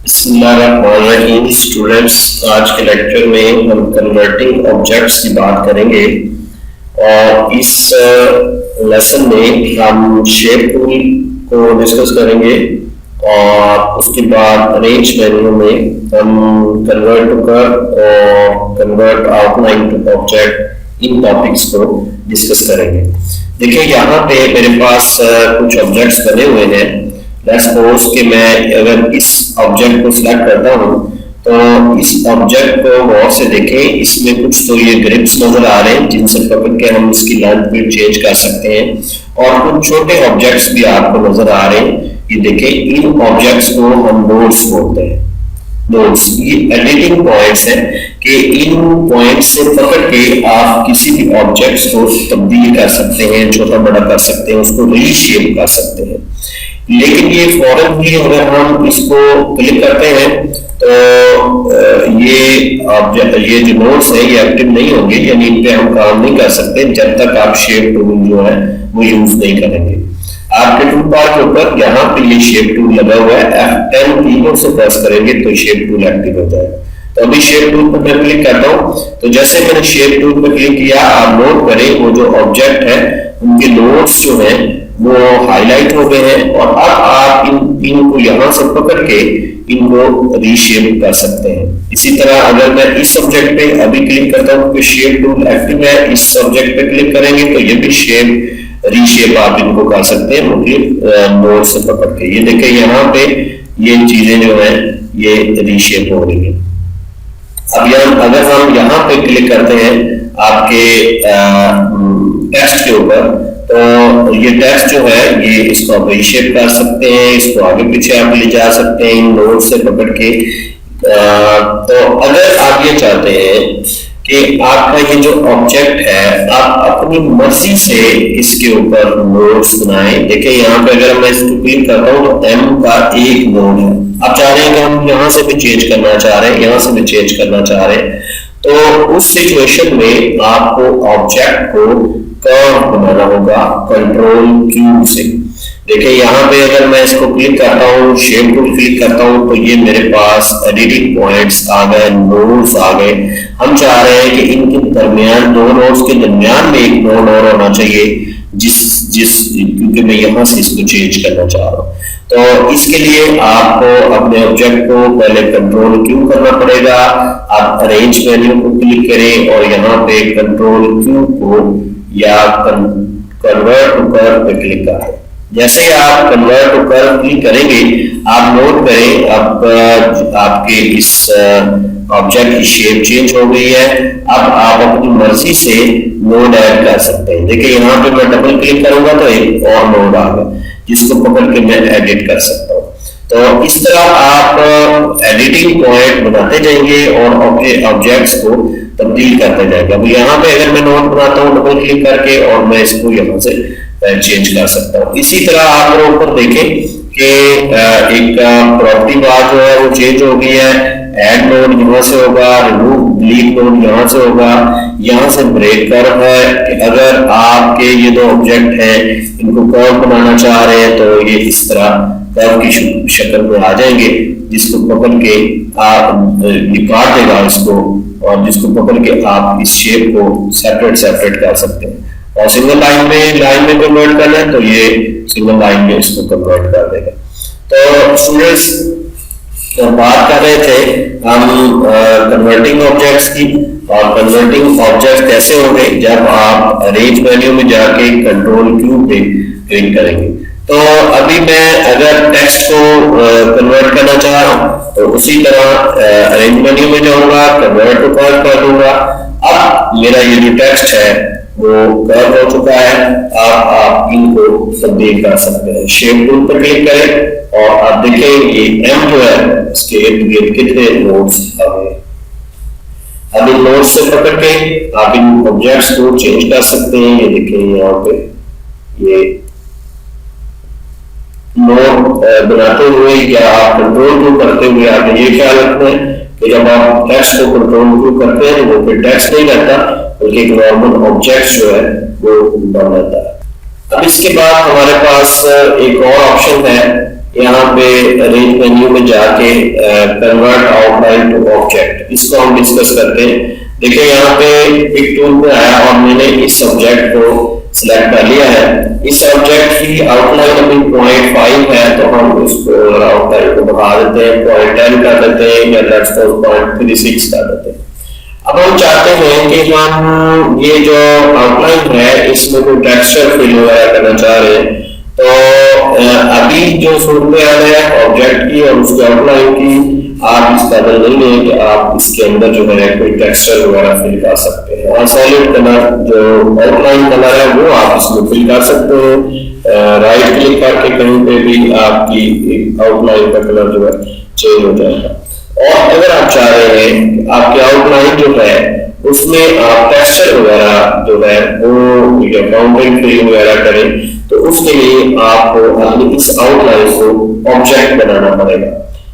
बिस्मिल्लाहिर्रहमानिर्रहीम स्टूडेंट्स, आज के लेक्चर में हम कन्वर्टिंग ऑब्जेक्ट्स की बात करेंगे और इस लेसन में हम शेप टूल को डिस्कस करेंगे और उसके बाद अरेंज मेन्यू में हम कन्वर्ट टू कर्व और कन्वर्ट आउटलाइन टू ऑब्जेक्ट इन टॉपिक्स को डिस्कस करेंगे। देखिए यहाँ पे मेरे पास कुछ ऑब्जेक्ट्स बने हुए हैं। लेट्स सपोज कि मैं अगर इस ऑब्जेक्ट को सिलेक्ट करता हूँ तो इस ऑब्जेक्ट को गौर से देखें, इसमें कुछ तो ये ग्रिप्स नजर आ रहे हैं जिनसे पकड़ के हम इसकी लेंथ भी चेंज कर सकते हैं और कुछ छोटे ऑब्जेक्ट्स भी आपको नजर आ रहे हैं। ये देखें, इन ऑब्जेक्ट्स को हम नोड्स बोलते हैं। नोड्स ये एडिटिंग पॉइंट्स हैं कि इन पॉइंट्स से पकड़ के आप किसी भी ऑब्जेक्ट्स को तब्दील कर सकते हैं, छोटा बड़ा कर सकते हैं, उसको रीशेप कर सकते हैं। लेकिन ये फौरन भी अगर हम इसको क्लिक करते हैं तो ये जो नोड्स है ये एक्टिव नहीं होंगे, यानी इन पे हम काम नहीं कर सकते जब तक आप शेप टूल जो है वो यूज नहीं करेंगे। आपके टूल बार के ऊपर यहाँ पे ये शेप टूल लगा हुआ है, F10 कीबोर्ड से प्रेस करेंगे तो शेप टूल एक्टिव हो जाएगा। तो अभी शेप टूल पर मैं क्लिक करता हूँ, तो जैसे मैंने शेप टूल पर क्लिक किया, आप नोट करें वो जो ऑब्जेक्ट है उनके नोड्स जो है वो हाईलाइट हो गए हैं और अब आप इनको यहाँ से पकड़ के इनको रीशेप कर सकते हैं। इसी तरह अगर मैं इस सब्जेक्ट पे अभी क्लिक करता हूँ कि शेप टूल एक्टिव है, इस सब्जेक्ट पे क्लिक करेंगे तो ये भी शेप रीशेप आप इनको कर सकते हैं नोड से पकड़ के। ये देखिए यहाँ पे ये चीजें जो है ये रीशेप हो रही है। अब अगर हम यहाँ पे क्लिक करते हैं आपके टेक्स्ट के ऊपर, तो ये टेक्स्ट जो है ये इसको आप रीशेप कर सकते हैं, इसको आगे पीछे आप ले जा सकते हैं इन नोड से पकड़ के। तो अगर आप ये चाहते हैं कि आपका ये जो ऑब्जेक्ट है आप अपनी मर्जी से इसके ऊपर नोड्स बनाएं। देखिए यहाँ पे अगर मैं इसको क्लिक करता हूँ तो M का एक नोड है। आप चाह रहे हैं कि हम यहाँ से भी चेंज करना चाह रहे हैं, यहाँ से भी चेंज करना चाह रहे हैं, तो उस सिचुएशन में आपको ऑब्जेक्ट को कर्व बनाना होगा कंट्रोल Q से। देखिए यहाँ पे अगर मैं इसको क्लिक करता हूँ, शेप टूल क्लिक करता हूँ, तो ये मेरे पास एडिटिंग पॉइंट्स आ गए, नोड्स आ गए। हम चाह रहे हैं कि इनके दरमियान, दो नोड्स के दरमियान में एक नोड और होना चाहिए क्योंकि मैं यहाँ से इसको चेंज करना चाह रहा हूँ। तो इसके लिए आपको अपने ऑब्जेक्ट को पहले कंट्रोल Q करना पड़ेगा। आप अरेंज मेन्यू को क्लिक करें और यहाँ पे कंट्रोल Q को या कन्वर्ट टू कर्व पे क्लिक करें। जैसे ही आप कन्वर्ट टू कर्व क्लिक करेंगे, आप नोट करें अब आपके इस ऑब्जेक्ट की शेप चेंज हो गई है। अब आप अपनी मर्जी से नोड ऐड कर सकते हैं। देखिए यहाँ पे मैं डबल क्लिक करूंगा तो एक और नोड आ गया जिसको पकड़ के मैं एडिट कर सकता हूँ। तो इस तरह आप एडिटिंग पॉइंट बनाते जाएंगे और ऑब्जेक्ट्स को तब्दील करते जाएंगे। अब यहाँ पे अगर मैं नोड बनाता हूँ डबल क्लिक करके और मैं इसको यहाँ से चेंज कर सकता हूँ। इसी तरह आप ऊपर देखें कि एक प्रॉपर्टी बार जो है वो चेंज हो गई है। ऐड नोड यहाँ से होगा, रिमूव डिलीट नोड यहाँ से होगा, यहाँ से ब्रेक कर्व है कि अगर आपके ये दो ऑब्जेक्ट हैं इनको कर्व बनाना चाह रहे हैं तो ये इस तरह कर्व की शक्ल में आ जाएंगे, जिसको पकड़ के आप ये काट देगा इसको और जिसको पकड़ के आप इस शेप को सेपरेट कर सकते हैं। और सिंगल लाइन में कन्वर्ट करना है तो ये सिंगल लाइन में इसको कन्वर्ट कर देगा। तो स्टूडेंट्स बात कर रहे थे हम कन्वर्टिंग ऑब्जेक्ट्स की, और कन्वर्टिंग ऑब्जेक्ट्स कैसे होंगे जब आप अरेंज मेन्यू में जाके कंट्रोल Q पे क्लिक करेंगे। तो अभी मैं अगर टेक्स्ट को कन्वर्ट करना चाह रहा हूँ तो उसी तरह अरेंज मेन्यू में जाऊंगा, कन्वर्ट टू कर्व कर दूंगा। अब मेरा ये जो टेक्स्ट है वो कर्व हो चुका है। आप इनको तब्दील कर सकते हैं। शेप टूल पर क्लिक करें और आप देखें ये M जो है इसके इर्द गिर्द कितने नोड्स आ गए। अब इन नोड्स से पकड़ के आप इन ऑब्जेक्ट्स को चेंज कर सकते हैं। ये देखें यहाँ पे ये नोड बनाते हुए या आप कंट्रोल Q करते हुए आपने ये ख्याल रखना है कि जब आप टेक्स्ट को कंट्रोल Q करते हैं वो फिर टेक्स्ट नहीं रहता बल्कि एक नॉर्मल ऑब्जेक्ट जो है वो बन जाता है। अब इसके बाद हमारे पास एक और ऑप्शन है यहाँ पे रेंज मेन्यू में जाके कन्वर्ट आउटलाइन टू ऑब्जेक्ट, इसको हम डिस्कस करते हैं। देखिए यहाँ पे एक टूल पे आया और मैंने इस ऑब्जेक्ट को सिलेक्ट कर लिया है। इस ऑब्जेक्ट की आउटलाइन अभी 0.5 है, तो हम इसको आउटलाइन को बढ़ा देते हैं, 0.10 कर देते हैं या लेट्स सपोज 0.36 कर देते हैं। अब हम चाहते हैं कि हम ये जो आउटलाइन है इसमें कोई टेक्सचर फिल वगैरह करना चाह रहे हैं, तो अभी जो सूरत है ऑब्जेक्ट की और उसके आउटलाइन की, आप इस काबिल नहीं है कि आप इसके अंदर जो है कोई टेक्सचर वगैरह फिल कर सकते हैं। और सॉलिड कलर जो आउटलाइन कलर है वो आप इसमें फिल कर सकते हैं। राइट क्लिक करके कहीं पे भी आपकी आउटलाइन का कलर जो है चेंज हो जाएगा। और अगर आप चाह रहे हैं आपकी आउटलाइन जो है उसमें आप टेक्सचर वगैरह जो है वो या काउंटिंग फिल वगैरह करें, तो उसके लिए आपको अपनी इस आउटलाइन को ऑब्जेक्ट बनाना पड़ेगा।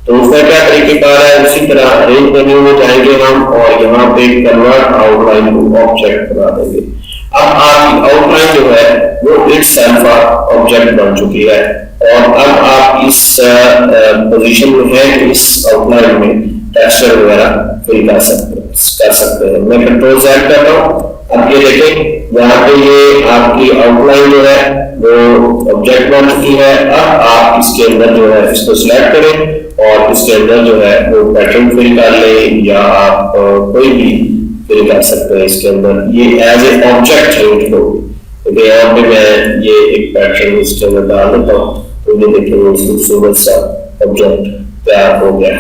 तो उसका क्या तरीकेकार है, उसी तरह रेंज मेन्यू में जाएंगे हम और यहाँ पे कन्वर्ट आउटलाइन को ऑब्जेक्ट बना देंगे। अब आपकी आउटलाइन जो है वो इटसेल्फ ऑब्जेक्ट बन चुकी है और अब आप इस पोजीशन में है कि इस आउटलाइन में टेक्सचर वगैरह फिल कर सकते हैं। मैं कंट्रोल Z कर रहा हूँ। अब ये देखें यहाँ पे ये आपकी आउटलाइन जो है वो ऑब्जेक्ट बन चुकी है। अब आप इसके अंदर जो है इसको सिलेक्ट करें और इसके अंदर जो है वो पैटर्न फिल कर लें या आप कोई भी फिल कर सकते हैं इसके अंदर। ये एज ए ऑब्जेक्ट है इनको, तो यहाँ पे मैं ये एक पैटर्न इसके अंदर डाल देता हूँ, तो ये देखिए खूबसूरत सा ऑब्जेक्ट तैयार हो गया।